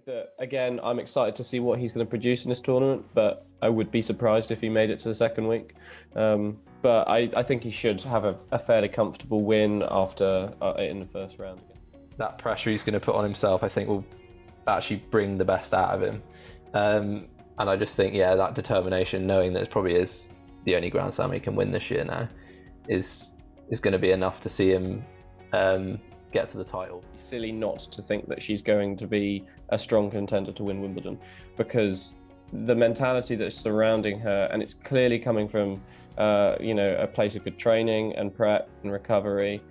that, again, I'm excited to see what he's going to produce in this tournament, but I would be surprised if he made it to the second week. But I think he should have a fairly comfortable win after in the first round. That pressure he's going to put on himself, I think, will actually bring the best out of him. And I just think, that determination, knowing that it probably is the only Grand Slam he can win this year now, is going to be enough to see him get to the title. It's silly not to think that she's going to be a strong contender to win Wimbledon, because the mentality that's surrounding her, and it's clearly coming from a place of good training and prep and recovery,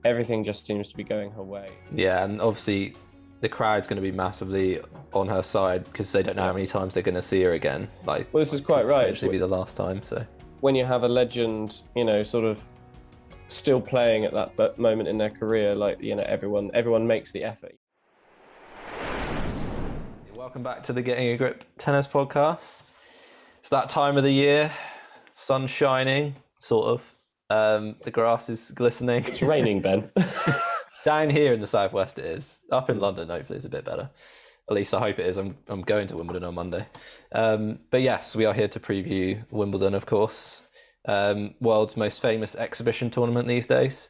everything just seems to be going her way. Yeah, and obviously the crowd's going to be massively on her side because they don't know how many times they're going to see her again. Well, this is quite right. It'll be the last time. So when you have a legend, sort of still playing at that moment in their career, everyone makes the effort. Welcome back to the Getting a Grip Tennis Podcast. It's that time of the year, sun's shining, sort of. The grass is glistening. It's raining, Ben. Down here in the southwest it is. Up in London, hopefully it's a bit better. At least I hope it is. I'm going to Wimbledon on Monday. But yes, we are here to preview Wimbledon, of course. World's most famous exhibition tournament these days.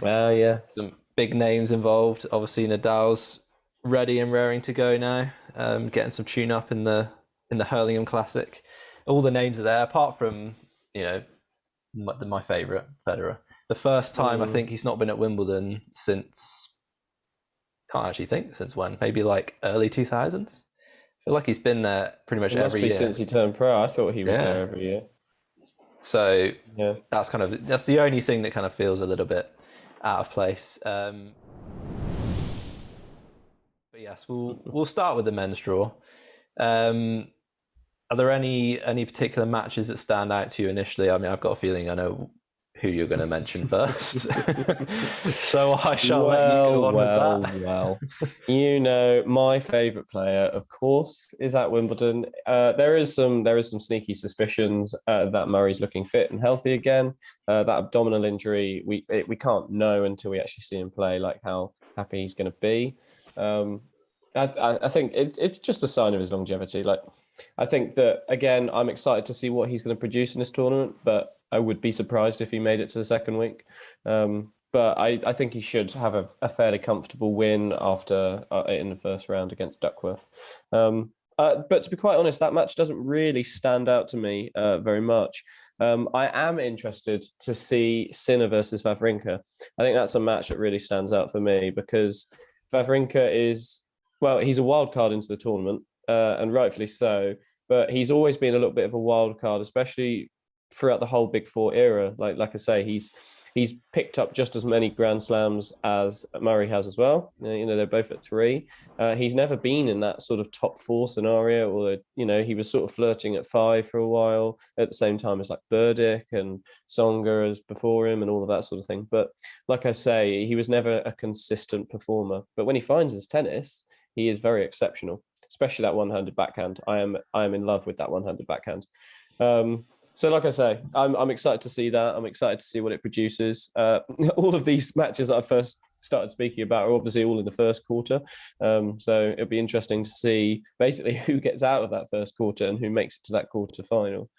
Well, yeah. Some big names involved. Obviously, Nadal's ready and raring to go now. Getting some tune up in the Hurlingham Classic. All the names are there, apart from my favourite, Federer. The first time I think he's not been at Wimbledon since, can't actually think since when, maybe like early 2000s. I feel like he's been there pretty much every year. Since he turned pro. I thought he was there every year. So that's the only thing that kind of feels a little bit out of place. But yes, we'll start with the men's draw. Are there any particular matches that stand out to you initially? I mean, I've got a feeling I know who you're going to mention first. So I shall let you go on with that. My favourite player, of course, is at Wimbledon. There is some sneaky suspicions that Murray's looking fit and healthy again. That abdominal injury, we can't know until we actually see him play, like how happy he's going to be. I think it's just a sign of his longevity. I think that, again, I'm excited to see what he's going to produce in this tournament, but I would be surprised if he made it to the second week. But I think he should have a fairly comfortable win after in the first round against Duckworth. But to be quite honest, that match doesn't really stand out to me very much. I am interested to see Sinner versus Wawrinka. I think that's a match that really stands out for me, because Wawrinka he's a wild card into the tournament. And rightfully so, but he's always been a little bit of a wild card, especially throughout the whole Big Four era. Like I say, he's picked up just as many Grand Slams as Murray has as well. They're both at 3. He's never been in that sort of top 4 scenario, or he was sort of flirting at 5 for a while at the same time as like Burdick and Tsonga as before him and all of that sort of thing. But like I say, he was never a consistent performer. But when he finds his tennis, he is very exceptional. Especially that one-handed backhand. I am in love with that one-handed backhand. So like I say, I'm excited to see that. I'm excited to see what it produces. All of these matches that I first started speaking about are obviously all in the first quarter. So it'll be interesting to see basically who gets out of that first quarter and who makes it to that quarter final.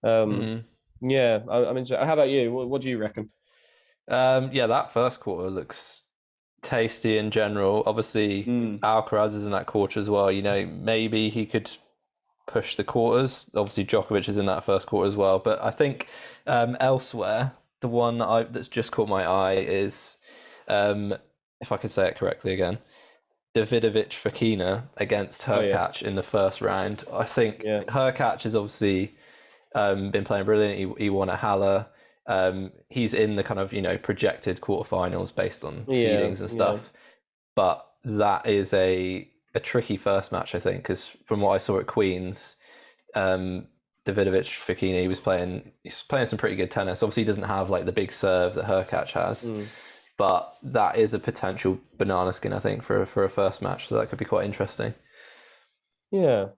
Yeah, I'm interested. How about you? What do you reckon? That first quarter looks tasty in general. Obviously, Alcaraz is in that quarter as well. Maybe he could push the quarters. Obviously, Djokovic is in that first quarter as well. But I think elsewhere, the one that's just caught my eye is, if I can say it correctly again, Davidovich-Fokina against Hurkacz in the first round. I think Hurkacz has obviously been playing brilliant. He won at Halle. He's in the kind of projected quarterfinals based on seedings and stuff, but that is a tricky first match, I think, because from what I saw at Queen's, Davidovich-Fokina, he's playing some pretty good tennis. Obviously, he doesn't have like the big serve that Hurkacz has, but that is a potential banana skin, I think, for a first match. So that could be quite interesting. Yeah,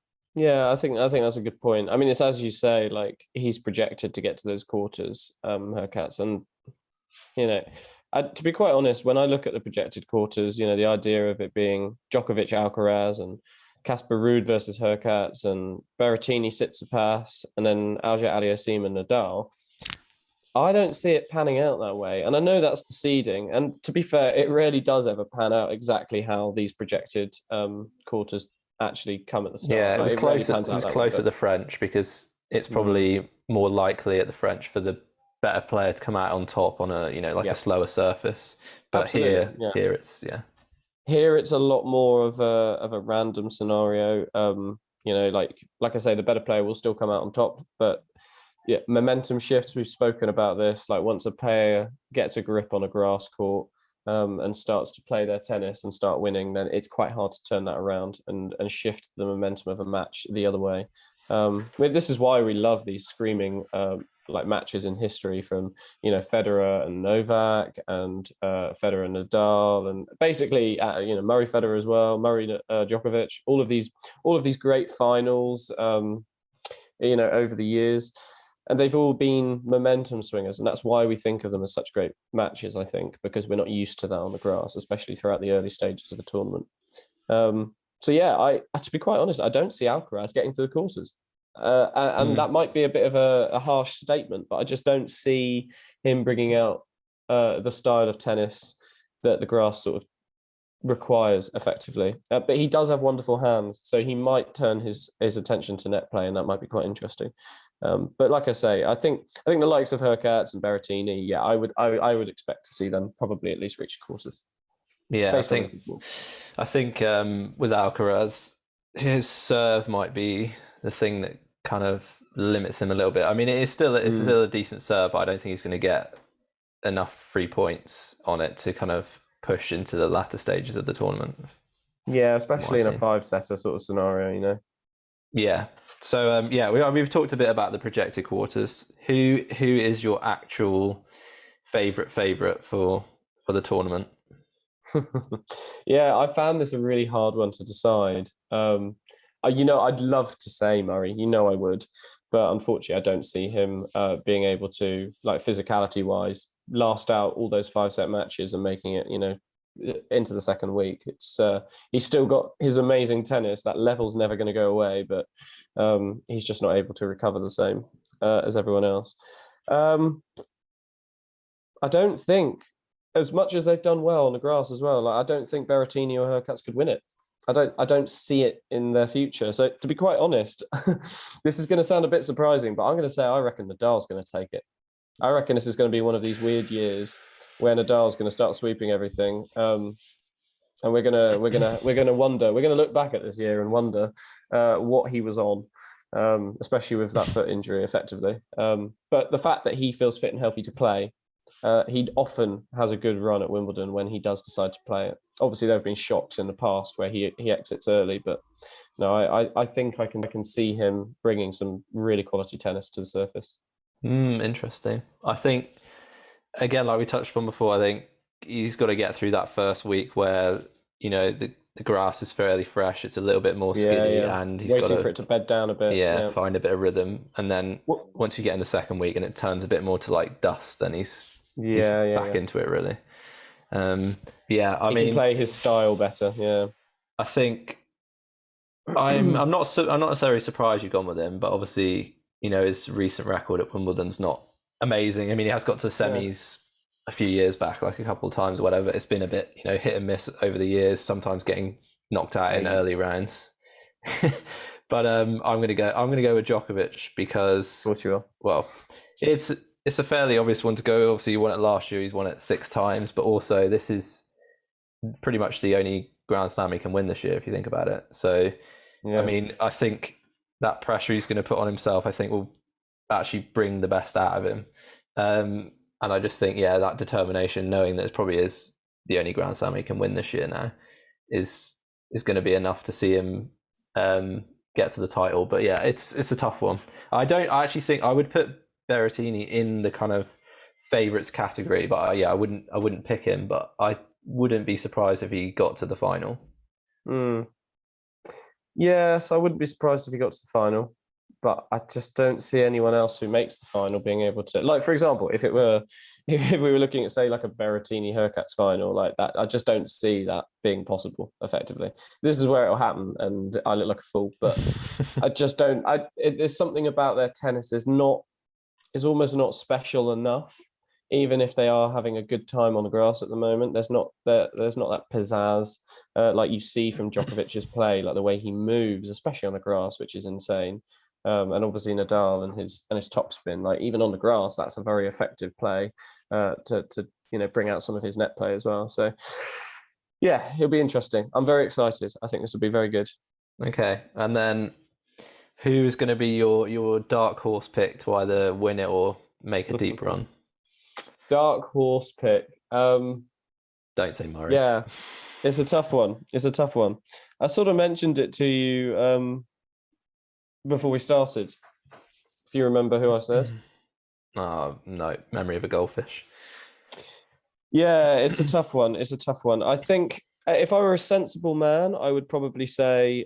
I think that's a good point. I mean, it's as you say, like he's projected to get to those quarters, Hurkacz, and To be quite honest, when I look at the projected quarters, the idea of it being Djokovic, Alcaraz, and Casper Ruud versus Hurkacz, and Berrettini, Tsitsipas, and then Auger-Aliassime and Nadal, I don't see it panning out that way. And I know that's the seeding. And to be fair, it really does ever pan out exactly how these projected quarters actually come at the start. Yeah, it Like, was close. really It was close at the French because it's probably more likely at the French for the better player to come out on top on a a slower surface. But here it's Here it's a lot more of a random scenario. Like I say, the better player will still come out on top, but yeah, momentum shifts. We've spoken about this. Like once a player gets a grip on a grass court and starts to play their tennis and start winning, then it's quite hard to turn that around and shift the momentum of a match the other way. This is why we love these screaming like matches in history from Federer and Novak and Federer and Nadal and basically Murray Federer as well, Murray Djokovic, all of these great finals over the years. And they've all been momentum swingers, and that's why we think of them as such great matches, I think, because we're not used to that on the grass, especially throughout the early stages of a tournament. So yeah, to be quite honest, I don't see Alcaraz getting to the courses. And that might be a bit of a harsh statement, but I just don't see him bringing out the style of tennis that the grass sort of requires effectively. But he does have wonderful hands, so he might turn his attention to net play, and that might be quite interesting. But like I say, I think the likes of Hurkacz and Berrettini, I would expect to see them probably at least reach quarters. Yeah, I think with Alcaraz, his serve might be the thing that kind of limits him a little bit. I mean, it's still a decent serve, but I don't think he's going to get enough free points on it to kind of push into the latter stages of the tournament. Yeah, especially in a 5-setter sort of scenario, Yeah. So we've talked a bit about the projected quarters. Who is your actual favorite for the tournament? Yeah, I found this a really hard one to decide. I'd love to say Murray, I would, but unfortunately, I don't see him being able to, like physicality wise, last out all those 5-set matches and making it, into the second week. It's he's still got his amazing tennis. That level's never going to go away, but he's just not able to recover the same as everyone else. I don't think, as much as they've done well on the grass as well, I don't think Berrettini or Hurkacz could win it. I don't see it in their future. So to be quite honest, this is going to sound a bit surprising, but I'm going to say I reckon Nadal's going to take it. I reckon this is going to be one of these weird years where Nadal's going to start sweeping everything, and we're gonna wonder. We're gonna look back at this year and wonder what he was on, especially with that foot injury, effectively. But the fact that he feels fit and healthy to play, he often has a good run at Wimbledon when he does decide to play it. Obviously, there have been shocks in the past where he exits early, but no, I think I can see him bringing some really quality tennis to the surface. Interesting. I think, again, like we touched on before, I think he's got to get through that first week where the grass is fairly fresh. It's a little bit more skinny, and he's waiting for it to bed down a bit. Find a bit of rhythm, and then once you get in the second week and it turns a bit more to like dust, then he's back into it really. I mean, he can play his style better. Yeah, I think I'm not necessarily surprised you've gone with him, but obviously his recent record at Wimbledon's not amazing. I mean, he has got to semis a few years back, like a couple of times or whatever. It's been a bit, hit and miss over the years, sometimes getting knocked out in early rounds. But I'm gonna go with Djokovic because, of course you will. Well, it's a fairly obvious one to go. Obviously, he won it last year. He's won it 6 times, but also this is pretty much the only Grand Slam he can win this year, if you think about it. So, I mean, I think that pressure he's going to put on himself, I think, will actually bring the best out of him. And I just think, that determination, knowing that it probably is the only Grand Slam he can win this year now, is going to be enough to see him get to the title. But yeah, it's a tough one. I actually think I would put Berrettini in the kind of favourites category, but I wouldn't pick him. But I wouldn't be surprised if he got to the final. Yes, I wouldn't be surprised if he got to the final. but I just don't see anyone else who makes the final being able to, like, for example, if we were looking at, say, like a Berrettini Hurkacz final like that, I just don't see that being possible effectively. This is where it'll happen, and I look like a fool, but I just don't. There's something about their tennis is almost not special enough. Even if they are having a good time on the grass at the moment, there's not that pizzazz like you see from Djokovic's play, like the way he moves, especially on the grass, which is insane. And obviously Nadal and his topspin, like even on the grass, that's a very effective play to bring out some of his net play as well. So yeah, it'll be interesting. I'm very excited. I think this will be very good. Okay, and then who's going to be your dark horse pick to either win it or make a deep run? Dark horse pick. Don't say Murray. Yeah, it's a tough one. I sort of mentioned it to you before we started. If you remember who I said. Oh, no, memory of a goldfish. Yeah, it's a tough one. I think if I were a sensible man, I would probably say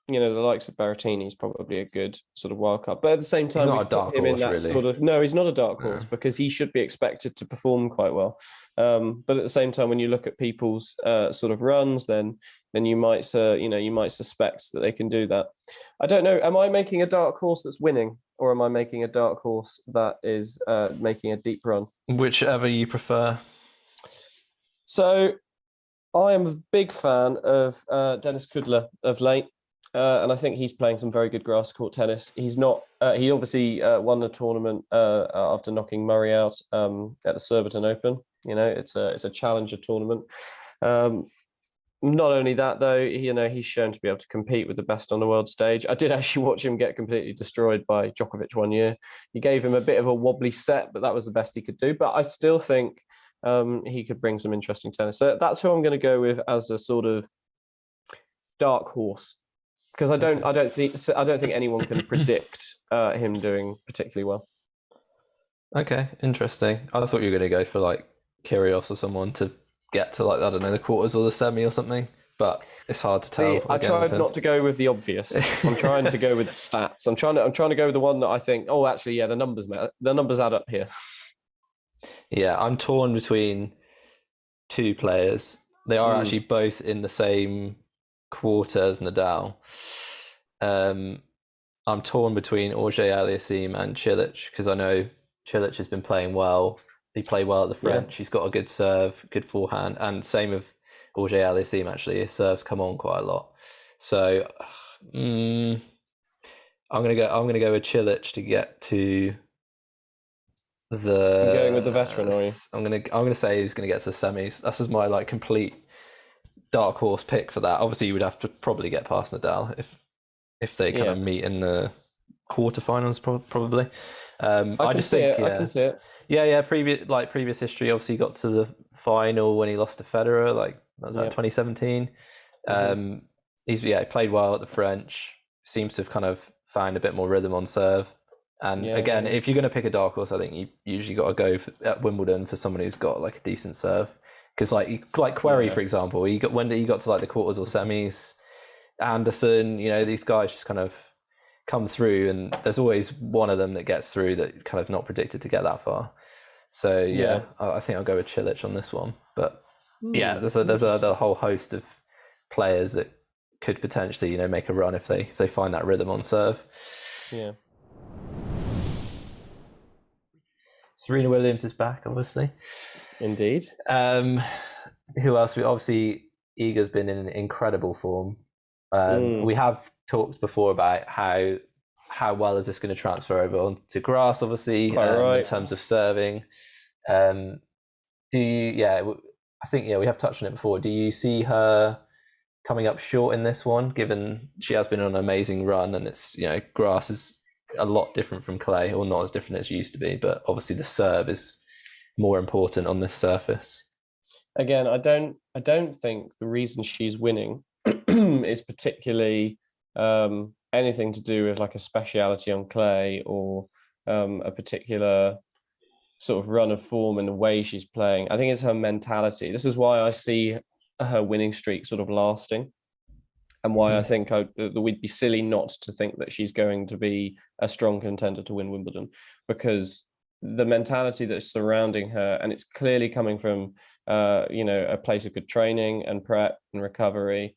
the likes of Berrettini is probably a good sort of wild card. But at the same time, he's not a dark horse, really. No, he's not a dark horse because he should be expected to perform quite well. But at the same time, when you look at people's sort of runs, then you might suspect that they can do that. I don't know. Am I making a dark horse that's winning, or am I making a dark horse that is making a deep run? Whichever you prefer. So, I am a big fan of Dennis Kudla of late. And I think he's playing some very good grass court tennis. He's not. He obviously won the tournament after knocking Murray out at the Surbiton Open. It's a challenger tournament. Not only that, though, he's shown to be able to compete with the best on the world stage. I did actually watch him get completely destroyed by Djokovic one year. He gave him a bit of a wobbly set, but that was the best he could do. But I still think he could bring some interesting tennis. So that's who I'm going to go with as a sort of dark horse. Because I don't think anyone can predict him doing particularly well. Okay, interesting. I thought you were going to go for like Kyrgios or someone to get to like, I don't know, the quarters or the semi or something. But it's hard to tell. I tried not to go with the obvious. I'm trying to go with stats. I'm trying to go with the one that I think. Oh, actually, yeah, the numbers add up here. Yeah, I'm torn between two players. They are actually both in the same quarter as Nadal. I'm torn between Auger-Aliassime and Cilic because I know Cilic has been playing well. He played well at the French. Yeah. He's got a good serve, good forehand, and same with Auger-Aliassime. Actually, his serves come on quite a lot. So I'm gonna go with Cilic to get to the. You're going with the veteran, are you? I'm gonna say he's gonna get to the semis. That's just my like complete dark horse pick for that. Obviously, you would have to probably get past Nadal if they kind of meet in the quarterfinals, probably. I just think I can see it. Yeah. Previous history. Obviously, got to the final when he lost to Federer. Like that was 2017. He played well at the French. Seems to have kind of found a bit more rhythm on serve. And again, if you're going to pick a dark horse, I think you usually got to go at Wimbledon for someone who's got like a decent serve. Because like Querrey, for example, when he got to like the quarters or semis, Anderson, these guys just kind of come through, and there's always one of them that gets through that kind of not predicted to get that far. So I think I'll go with Cilic on this one. But there's a whole host of players that could potentially make a run if they find that rhythm on serve. Yeah. Serena Williams is back, obviously. Indeed. Who else? Obviously, Iga's been in incredible form. We have talked before about how well is this going to transfer over onto grass, obviously, in terms of serving. I think we have touched on it before. Do you see her coming up short in this one, given she has been on an amazing run, and it's grass is a lot different from clay, or not as different as it used to be, but obviously the serve is more important on this surface. Again, I don't think the reason she's winning is particularly anything to do with like a speciality on clay or a particular sort of run of form and the way she's playing. I think it's her mentality. This is why I see her winning streak sort of lasting. and why I think that we'd be silly not to think that she's going to be a strong contender to win Wimbledon, because the mentality that's surrounding her, and it's clearly coming from a place of good training and prep and recovery.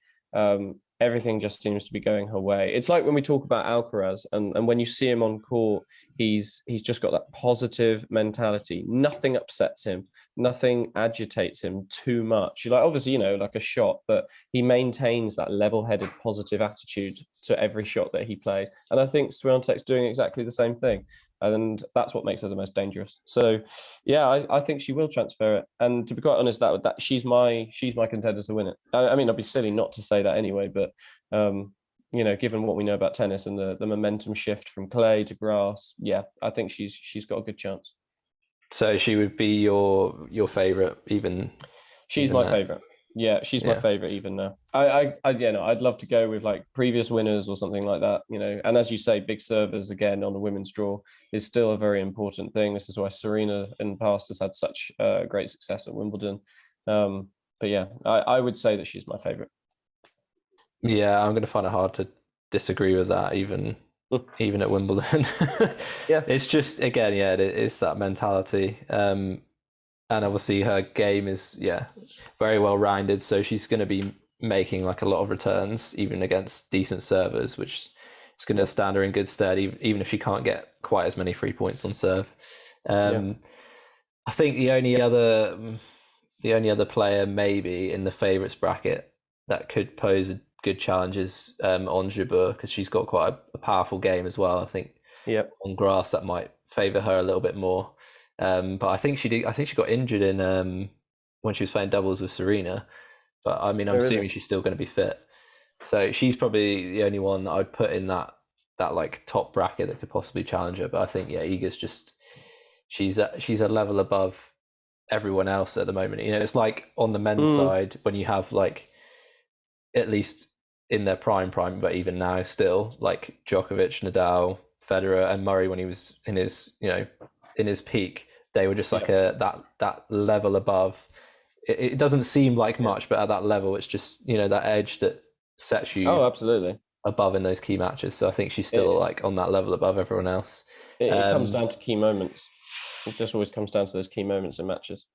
Everything just seems to be going her way. It's like when we talk about Alcaraz, and when you see him on court, he's just got that positive mentality. Nothing upsets him, nothing agitates him too much. Like, obviously, like a shot, but he maintains that level-headed, positive attitude to every shot that he plays. And I think Swiatek's doing exactly the same thing, and that's what makes her the most dangerous. So, yeah, I think she will transfer it. And to be quite honest, that she's my contender to win it. I mean, I'd be silly not to say that anyway, but given what we know about tennis and the momentum shift from clay to grass, yeah, I think she's got a good chance. So she would be your favorite, even. She's my favorite. Yeah, she's my favorite even now. I'd love to go with like previous winners or something like that, And as you say, big servers again on the women's draw is still a very important thing. This is why Serena in the past has had such great success at Wimbledon. But yeah, I would say that she's my favorite. Yeah, I'm going to find it hard to disagree with that, even at Wimbledon. Yeah, it's just, again, it's that mentality. And obviously her game is very well rounded, so she's going to be making like a lot of returns even against decent servers, which is going to stand her in good stead, even if she can't get quite as many free points on serve. I think the only other player maybe in the favourites bracket that could pose a good challenge is Ons Jabeur, because she's got quite a powerful game as well. I think on grass that might favour her a little bit more. But I think she got injured in when she was playing doubles with Serena. But I mean, I'm assuming she's still going to be fit. So she's probably the only one that I'd put in that like top bracket that could possibly challenge her. But I think Iga's just she's a level above everyone else at the moment. It's like on the men's side when you have like at least in their prime, but even now still like Djokovic, Nadal, Federer, and Murray when he was in his peak. They were just like that level above. It doesn't seem like much, but at that level, it's just that edge that sets you absolutely above in those key matches. So I think she's still like on that level above everyone else. It comes down to key moments. It just always comes down to those key moments in matches.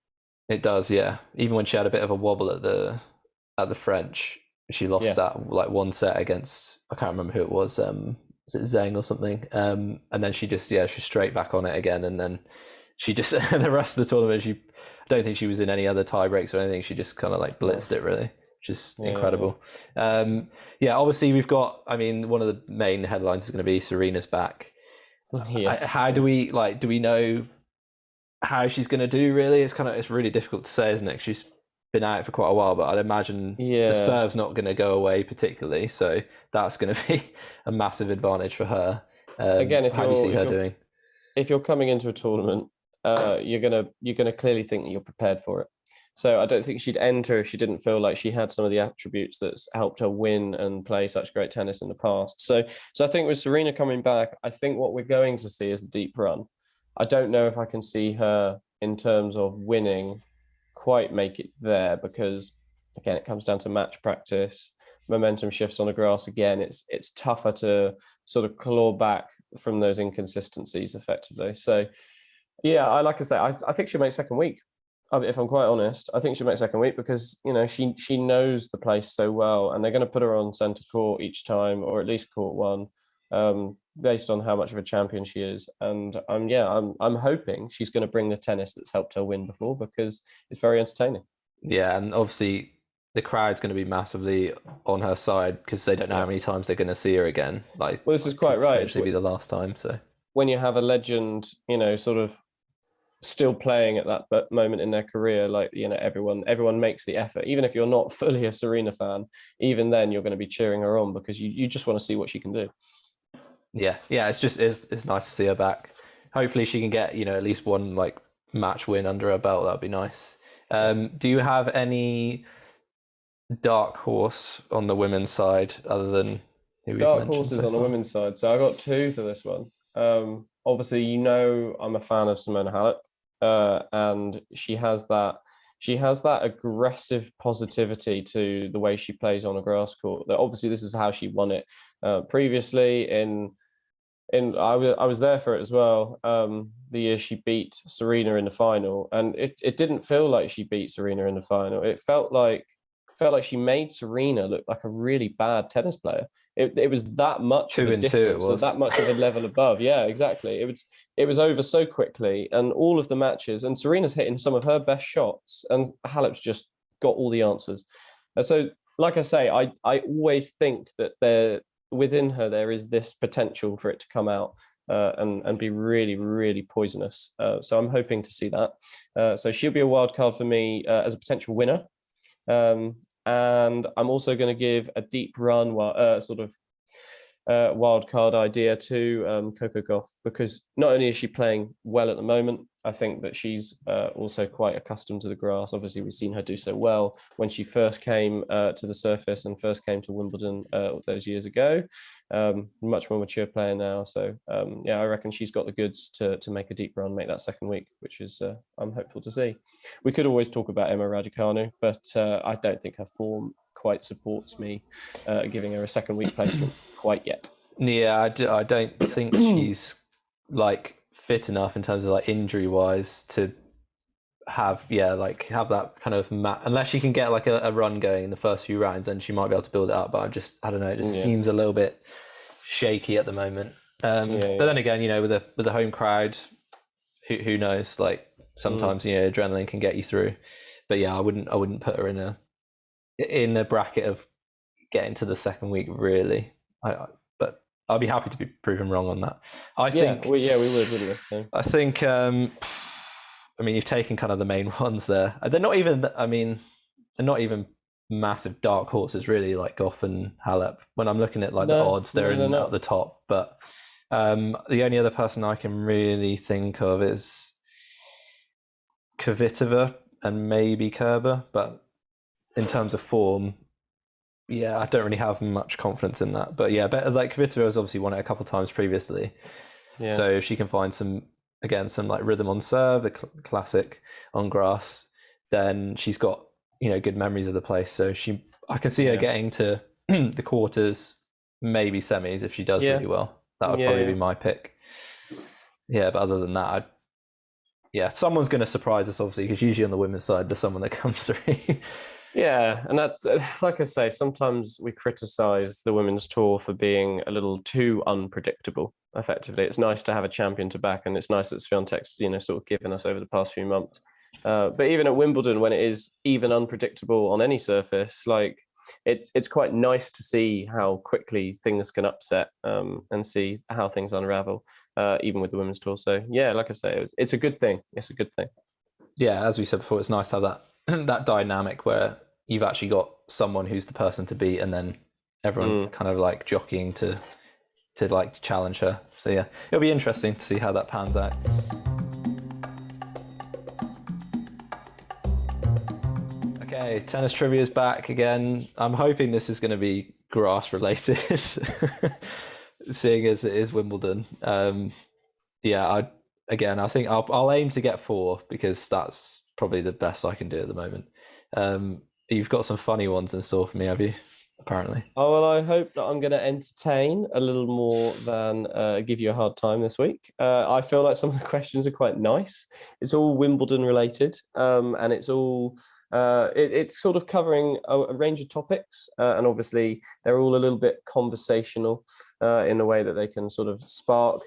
It does, yeah. Even when she had a bit of a wobble at the French, she lost that like one set against, I can't remember who it was. Was it Zheng or something? And then she's straight back on it again, and then she just the rest of the tournament, I don't think she was in any other tie breaks or anything. She just kind of like blitzed it really, which is incredible. Obviously we've got. I mean, one of the main headlines is going to be Serena's back. Yes. How do we know how she's going to do? Really, it's really difficult to say, isn't it? She's been out for quite a while, but I'd imagine the serve's not going to go away particularly, so that's going to be a massive advantage for her. Again, how do you see her doing? If you're coming into a tournament, you're gonna clearly think that you're prepared for it. So I don't think she'd enter if she didn't feel like she had some of the attributes that's helped her win and play such great tennis in the past. So I think with Serena coming back, I think what we're going to see is a deep run. I don't know if I can see her in terms of winning quite make it there, because again, it comes down to match practice, momentum shifts on the grass. Again, it's tougher to sort of claw back from those inconsistencies effectively. So yeah, like I say, I think she'll make second week. If I'm quite honest, I think she'll make second week because she knows the place so well, and they're going to put her on centre court each time, or at least court one, based on how much of a champion she is. And I'm hoping she's going to bring the tennis that's helped her win before, because it's very entertaining. Yeah, and obviously the crowd's going to be massively on her side because they don't know how many times they're going to see her again. Well, this is quite right. Potentially be the last time. So when you have a legend, sort of still playing at that moment in their career, like everyone makes the effort, even if you're not fully a Serena fan. Even then, you're going to be cheering her on because you just want to see what she can do. Yeah, it's nice to see her back. Hopefully, she can get at least one like match win under her belt. That'd be nice. Do you have any dark horse on the women's side other than who dark horses on the women's side? So I got two for this one. Obviously, I'm a fan of Simona Halep, and she has that she has that aggressive positivity to the way she plays on a grass court. That obviously this is how she won it previously in I was there for it as well. The year she beat Serena in the final, and it didn't feel like she beat Serena in the final. It felt like she made Serena look like a really bad tennis player. It was that much of a difference, so that much of a level above. Yeah, exactly. It was over so quickly, and all of the matches, and Serena's hitting some of her best shots, and Halep's just got all the answers. And so, like I say, I always think that within her there is this potential for it to come out and be really, really poisonous. So I'm hoping to see that. So she'll be a wild card for me as a potential winner. And I'm also going to give a deep run, sort of wild card idea to Coco Gauff, because not only is she playing well at the moment, I think that she's also quite accustomed to the grass. Obviously, we've seen her do so well when she first came to the surface and first came to Wimbledon those years ago. Much more mature player now. So yeah, I reckon she's got the goods to make a deep run, make that second week, which is I'm hopeful to see. We could always talk about Emma Raducanu, but I don't think her form quite supports me giving her a second week placement quite yet. Yeah, I don't think she's like fit enough in terms of like injury wise to have that kind of unless she can get like a run going in the first few rounds, then she might be able to build it up. But I don't know, it just seems a little bit shaky at the moment. But then again, with a home crowd, who knows? Like sometimes adrenaline can get you through. But yeah, I wouldn't put her in a bracket of getting to the second week really. But I'll be happy to be proven wrong on that. I think we would, wouldn't we? I think you've taken kind of the main ones there. They're not even massive dark horses really, like Gauff and Halep. When I'm looking at the odds, they're at the top. But the only other person I can really think of is Kvitova and maybe Kerber. But in terms of form, yeah, I don't really have much confidence in that. But yeah, Kvitova has obviously won it a couple of times previously. Yeah. So if she can find some like rhythm on serve, the classic on grass, then she's got good memories of the place. So I can see her getting to the quarters, maybe semis if she does really well. That would probably be my pick. Yeah, but other than that, someone's going to surprise us obviously, because usually on the women's side there's someone that comes through. Yeah, and that's like I say, sometimes we criticize the women's tour for being a little too unpredictable. Effectively, it's nice to have a champion to back, and it's nice that Swiatek's sort of given us over the past few months. But even at Wimbledon, when it is even unpredictable on any surface, like it's quite nice to see how quickly things can upset and see how things unravel, even with the women's tour. So yeah, like I say, it's a good thing. It's a good thing. Yeah, as we said before, it's nice to have that dynamic where you've actually got someone who's the person to beat, and then everyone kind of like jockeying to like challenge her. So yeah, it'll be interesting to see how that pans out. Okay, tennis trivia is back again. I'm hoping this is going to be grass related, seeing as it is Wimbledon. I think I'll aim to get 4, because that's probably the best I can do at the moment. You've got some funny ones in store for me, have you? Apparently. Oh, well, I hope that I'm going to entertain a little more than give you a hard time this week. I feel like some of the questions are quite nice. It's all Wimbledon related, and it's all it's sort of covering a range of topics, and obviously they're all a little bit conversational in a way that they can sort of spark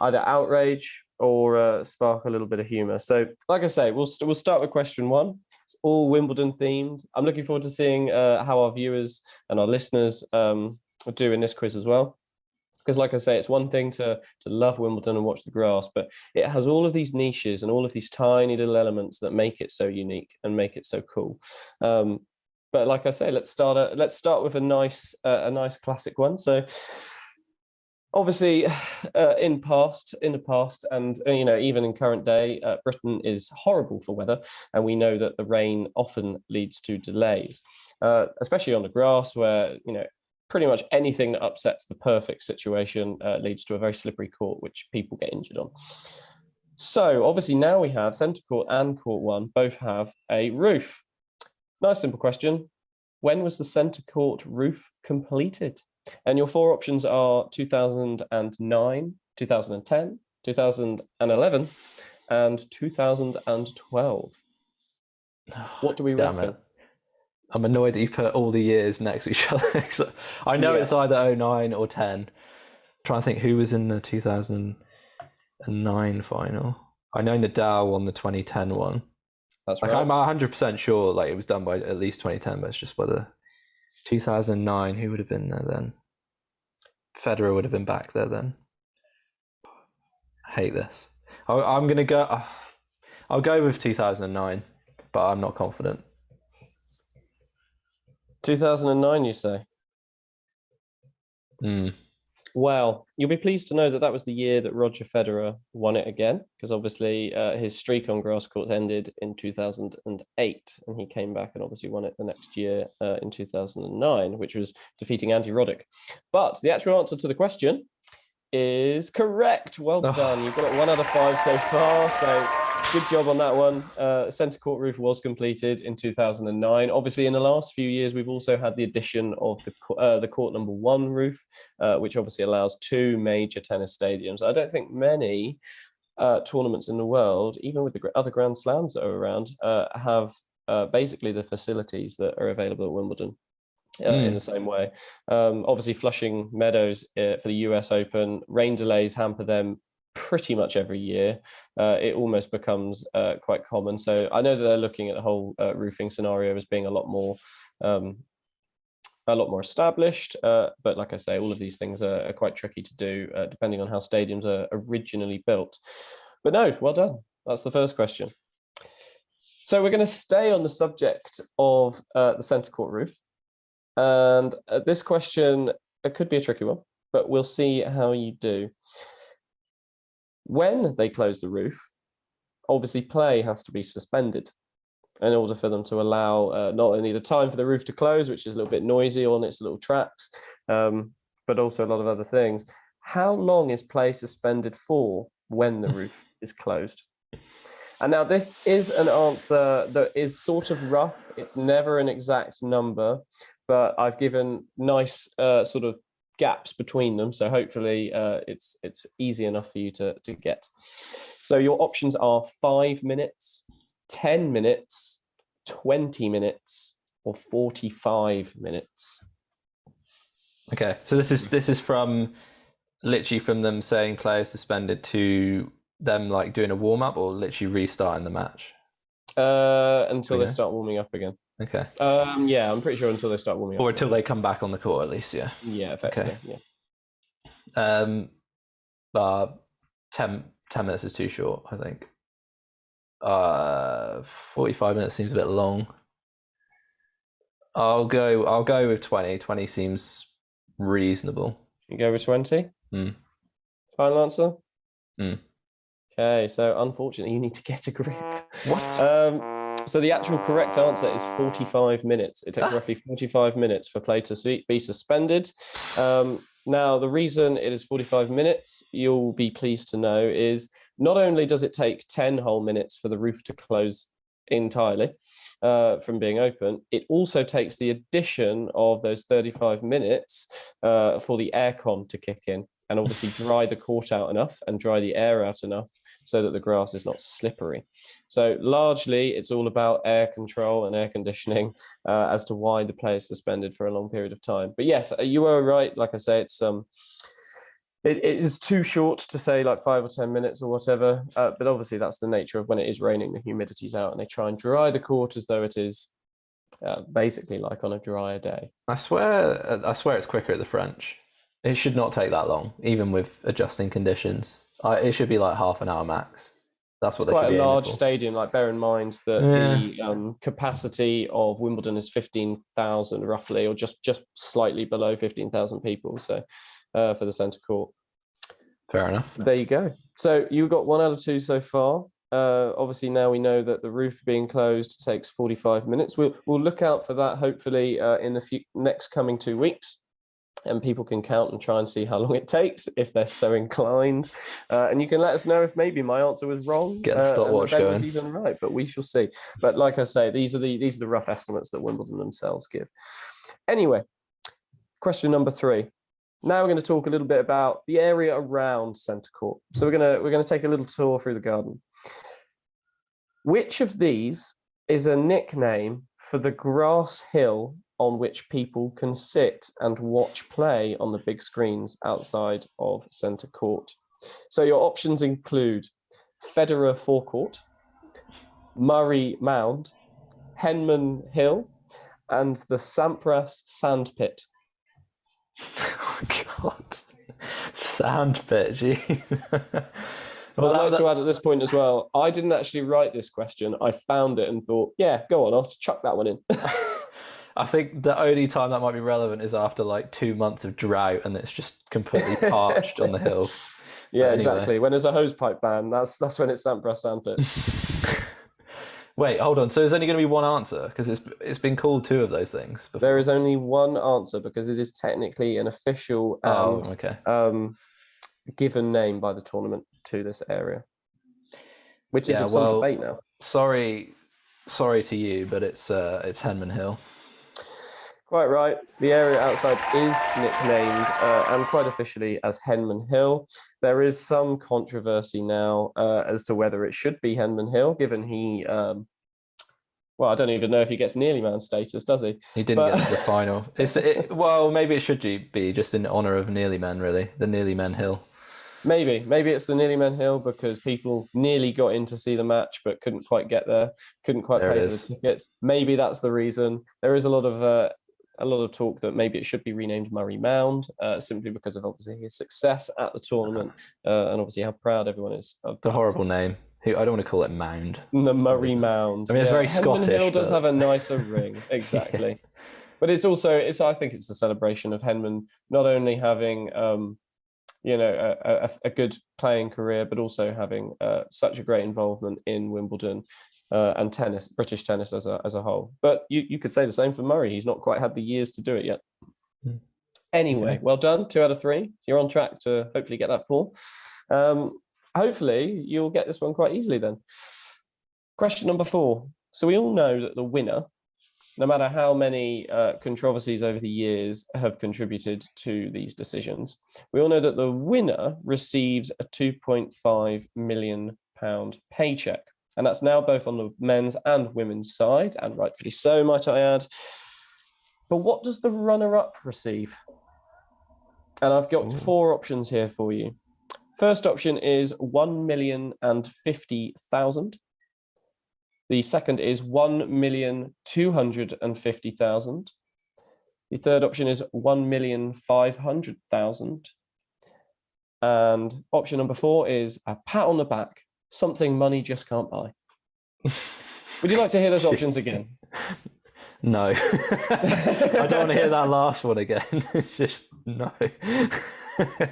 either outrage or spark a little bit of humor. So, like I say, we'll start with question 1. It's all Wimbledon themed. I'm looking forward to seeing how our viewers and our listeners do in this quiz as well. Because, like I say, it's one thing to love Wimbledon and watch the grass, but it has all of these niches and all of these tiny little elements that make it so unique and make it so cool. But like I say, let's start with a nice classic one. So, obviously, in the past, and even in current day, Britain is horrible for weather, and we know that the rain often leads to delays, especially on the grass, where pretty much anything that upsets the perfect situation leads to a very slippery court, which people get injured on. So obviously now we have centre court and court one both have a roof. Nice simple question. When was the centre court roof completed? And your four options are 2009, 2010, 2011, and 2012. What do we Damn reckon? it. I'm annoyed that you put all the years next to each other. I know Yeah. it's either 09 or 10. I'm trying to think who was in the 2009 final. I know Nadal won the 2010 one. That's Like right. I'm 100% sure like it was done by at least 2010, but it's just whether 2009 who would have been there then? Federer would have been back there then. I hate this. I'm gonna go. I'll go with 2009, but I'm not confident. 2009, you say? Mm. Well, you'll be pleased to know that that was the year that Roger Federer won it again, because obviously his streak on grass courts ended in 2008, and he came back and obviously won it the next year in 2009, which was defeating Andy Roddick. But the actual answer to the question is correct. Well done. You've got it 1 out of 5 so far. So good job on that one. Centre court roof was completed in 2009. Obviously, in the last few years, we've also had the addition of the court number 1 roof, which obviously allows 2 major tennis stadiums. I don't think many tournaments in the world, even with the other Grand Slams that are around, have basically the facilities that are available at Wimbledon. In the same way. Obviously, Flushing Meadows for the US Open, rain delays hamper them pretty much every year. It almost becomes quite common. So I know that they're looking at the whole roofing scenario as being a lot more established. But like I say, all of these things are quite tricky to do depending on how stadiums are originally built. But no, well done. That's the first question. So we're going to stay on the subject of the centre court roof. And this question, it could be a tricky one, but we'll see how you do. When they close the roof, obviously play has to be suspended in order for them to allow not only the time for the roof to close, which is a little bit noisy on its little tracks, but also a lot of other things. How long is play suspended for when the roof is closed? And now this is an answer that is sort of rough. It's never an exact number, but I've given nice sort of gaps between them. So hopefully it's easy enough for you to get. So your options are 5 minutes, 10 minutes, 20 minutes, or 45 minutes. Okay, so this is from literally from them saying players suspended to them like doing a warm up or literally restarting the match? Until they start warming up again. Okay. Yeah, I'm pretty sure until they start warming up. Or until they come back on the court, at least. Yeah. Yeah, effectively. Okay. Yeah. 10 minutes is too short, I think. 45 minutes seems a bit long. I'll go with 20. 20 seems reasonable. You go with 20? Final answer? Okay, so unfortunately, you need to get a grip. What? So the actual correct answer is 45 minutes. It takes roughly 45 minutes for play to be suspended. Now, the reason it is 45 minutes, you'll be pleased to know, is not only does it take 10 whole minutes for the roof to close entirely from being open, it also takes the addition of those 35 minutes for the aircon to kick in and obviously dry the court out enough and dry the air out enough so that the grass is not slippery. So largely, it's all about air control and air conditioning as to why the play is suspended for a long period of time. But yes, you were right. Like I say, it is too short to say like 5 or 10 minutes or whatever. But obviously, that's the nature of when it is raining, the humidity's out, and they try and dry the court as though it is basically like on a drier day. I swear it's quicker at the French. It should not take that long, even with adjusting conditions. It should be like half an hour max. That's what it's quite a large for. stadium. Like, bear in mind that the capacity of Wimbledon is 15,000 roughly, or just slightly below 15,000 people. So for the centre court. Fair enough. There you go. So you got 1 out of 2 so far. Obviously, now we know that the roof being closed takes 45 minutes. We'll look out for that hopefully in the next coming 2 weeks. and people can count and try and see how long it takes if they're so inclined. And you can let us know if maybe my answer was wrong Get the stopwatch and Ben going. was even right, but we shall see. But like I say, these are the rough estimates that Wimbledon themselves give. Anyway, question number 3. Now we're going to talk a little bit about the area around centre court. So we're going to take a little tour through the garden. Which of these is a nickname for the grass hill on which people can sit and watch play on the big screens outside of centre court? So your options include Federer Forecourt, Murray Mound, Henman Hill, and the Sampras Sandpit. Oh God, Sandpit, gee. Well, I'd like to add at this point as well, I didn't actually write this question. I found it and thought, yeah, go on, I'll just chuck that one in. I think the only time that might be relevant is after like 2 months of drought and it's just completely parched on the hill. Yeah, anyway. Exactly. When there's a hosepipe ban, that's when it's Sampras Sandpit. Wait, hold on. So there's only going to be one answer because it's been called 2 of those things before. There is only one answer because it is technically an official and given name by the tournament to this area, which is of some debate now. Sorry to you, but it's Henman Hill. Quite right. The area outside is nicknamed and quite officially as Henman Hill. There is some controversy now as to whether it should be Henman Hill, given he, well, I don't even know if he gets nearly man status, does he? He didn't get to the final. Well, maybe it should be just in honour of Nearly Men, really. The Nearly Men Hill. Maybe it's the Nearly Men Hill because people nearly got in to see the match but couldn't quite get there, couldn't quite pay for the tickets. Maybe that's the reason. There is a lot of talk that maybe it should be renamed Murray Mound, simply because of obviously his success at the tournament and obviously how proud everyone is of the horrible name. I don't want to call it Mound. The Murray Mound. I mean, it's very Scottish. Henman Hill does have a nicer ring, exactly. Yeah. But it's also, I think it's a celebration of Henman not only having, a good playing career, but also having such a great involvement in Wimbledon and tennis, British tennis as a whole. But you could say the same for Murray. He's not quite had the years to do it yet. Anyway, well done. 2 out of 3. You're on track to hopefully get that 4. Hopefully you'll get this one quite easily then. Question number 4. So we all know that the winner, no matter how many controversies over the years have contributed to these decisions, we all know that the winner receives a £2.5 million paycheck. And that's now both on the men's and women's side, and rightfully so, might I add. But what does the runner-up receive? And I've got 4 options here for you. First option is £1,050,000. The second is £1,250,000. The third option is £1,500,000. And option number 4 is a pat on the back, something money just can't buy. Would you like to hear those options again? No. I don't want to hear that last one again. Just no.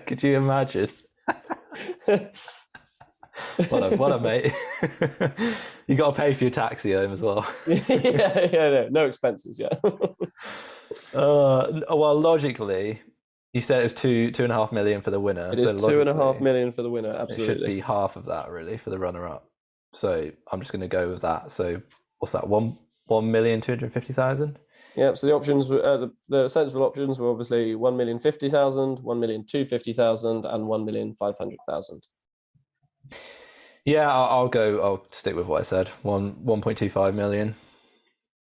Could you imagine? What a mate. You got to pay for your taxi home as well. No expenses, yeah. Well, logically, you said it was 2.5 million for the winner. It is 2.5 million for the winner, absolutely. It should be half of that, really, for the runner-up. So I'm just going to go with that. So what's that, 1,250,000? Yeah, so the options were the sensible options were obviously 1,050,000, 1,250,000, and 1,500,000. Yeah, I'll stick with what I said. 1.25 million.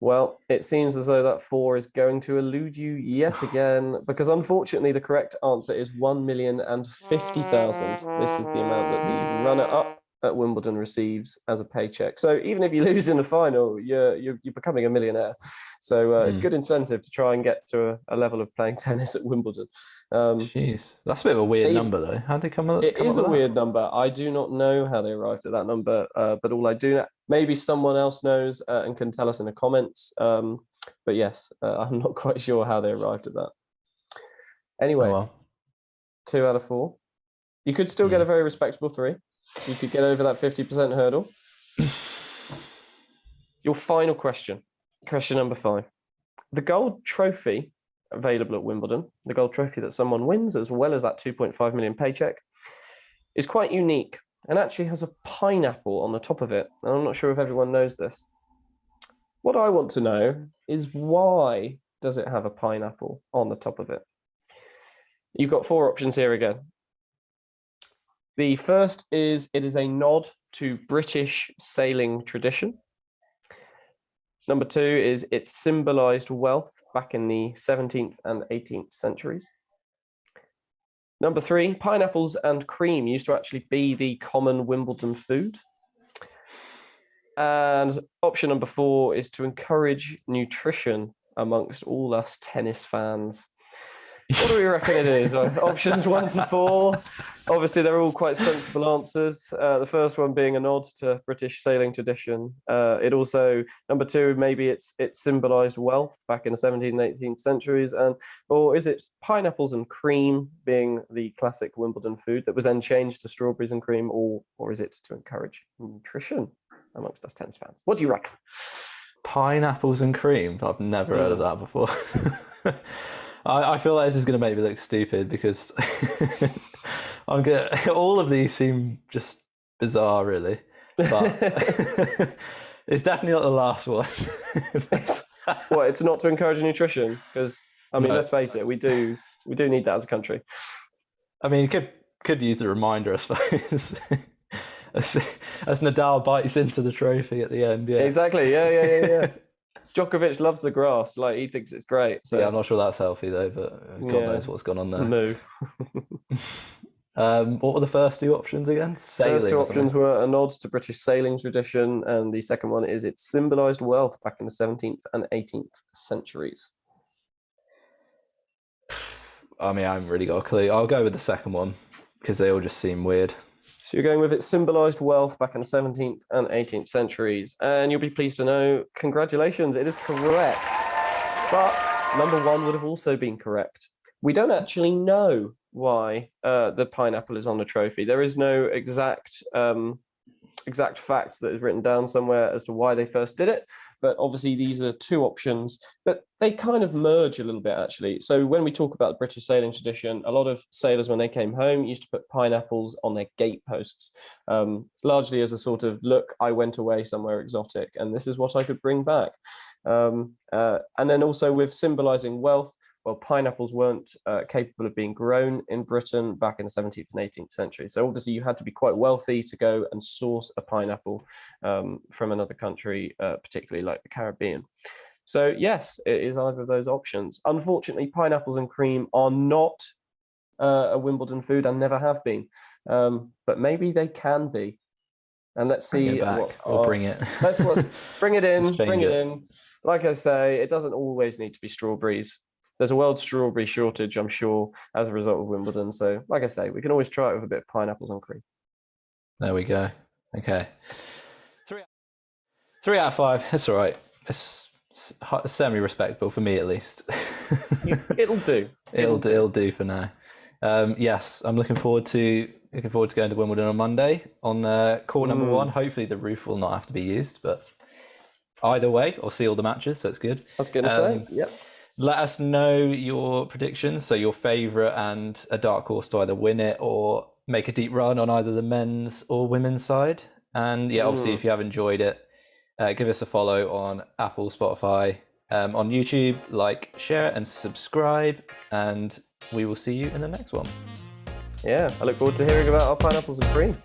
Well, it seems as though that 4 is going to elude you yet again, because unfortunately the correct answer is 1,050,000. This is the amount that the runner-up at Wimbledon receives as a paycheck. So even if you lose in the final, you're becoming a millionaire. So it's good incentive to try and get to a level of playing tennis at Wimbledon. Jeez, that's a bit of a weird number, though. How'd they come up? It is a weird number. I do not know how they arrived at that number, but all I do know, maybe someone else knows and can tell us in the comments. But yes, I'm not quite sure how they arrived at that. Anyway, 2 out of 4. You could still get a very respectable 3. You could get over that 50% hurdle. Your final question, question number 5. The gold trophy available at Wimbledon, the gold trophy that someone wins, as well as that 2.5 million paycheck, is quite unique and actually has a pineapple on the top of it. And I'm not sure if everyone knows this. What I want to know is, why does it have a pineapple on the top of it? You've got 4 options here again. The first is, it is a nod to British sailing tradition. Number 2 is, it symbolized wealth back in the 17th and 18th centuries. Number 3, pineapples and cream used to actually be the common Wimbledon food. And option number 4 is to encourage nutrition amongst all us tennis fans. What do we reckon it is? Options 1 to 4. Obviously, they're all quite sensible answers. The first one being a nod to British sailing tradition. It also, number 2, maybe it symbolized wealth back in the 17th and 18th centuries. Or is it pineapples and cream being the classic Wimbledon food that was then changed to strawberries and cream? Or is it to encourage nutrition amongst us tennis fans? What do you reckon? Pineapples and cream? I've never heard of that before. I feel like this is going to make me look stupid because all of these seem just bizarre, really. But it's definitely not the last one. What? It's not to encourage nutrition? Because let's face it, we do need that as a country. I mean, you could use a reminder, I suppose. As Nadal bites into the trophy at the end. Yeah. Exactly. Yeah. Djokovic loves the grass. Like, he thinks it's great. So. Yeah, I'm not sure that's healthy though, but God knows what's gone on there. No. What were the first 2 options again? Sailing, first 2 options were a nod to British sailing tradition, and the second one is, it symbolised wealth back in the 17th and 18th centuries. I mean, I haven't really got a clue. I'll go with the second one because they all just seem weird. So you're going with, it symbolised wealth back in the 17th and 18th centuries. And you'll be pleased to know, congratulations, it is correct. But number 1 would have also been correct. We don't actually know why the pineapple is on the trophy. There is no exact facts that is written down somewhere as to why they first did it. But obviously, these are 2 options, but they kind of merge a little bit, actually. So when we talk about the British sailing tradition, a lot of sailors, when they came home, used to put pineapples on their gateposts, largely as a sort of, look, I went away somewhere exotic, and this is what I could bring back. And then also with symbolizing wealth, well, pineapples weren't capable of being grown in Britain back in the 17th and 18th century. So obviously you had to be quite wealthy to go and source a pineapple from another country, particularly like the Caribbean. So yes, it is either of those options. Unfortunately, pineapples and cream are not a Wimbledon food and never have been. But maybe they can be. And let's see We'll bring it. Bring it in. Like I say, it doesn't always need to be strawberries. There's a world strawberry shortage, I'm sure, as a result of Wimbledon. So, like I say, we can always try it with a bit of pineapples and cream. There we go. Okay. 3 out of 5. That's all right. It's semi-respectable for me, at least. It'll do. It'll do for now. Yes, I'm looking forward to going to Wimbledon on Monday on court number 1. Hopefully, the roof will not have to be used, but either way, I'll see all the matches, so it's good. I was going to say, yep. Let us know your predictions, so your favourite and a dark horse to either win it or make a deep run on either the men's or women's side. And yeah, obviously, if you have enjoyed it, give us a follow on Apple, Spotify, on YouTube, like, share, and subscribe. And we will see you in the next one. Yeah, I look forward to hearing about our pineapples and cream.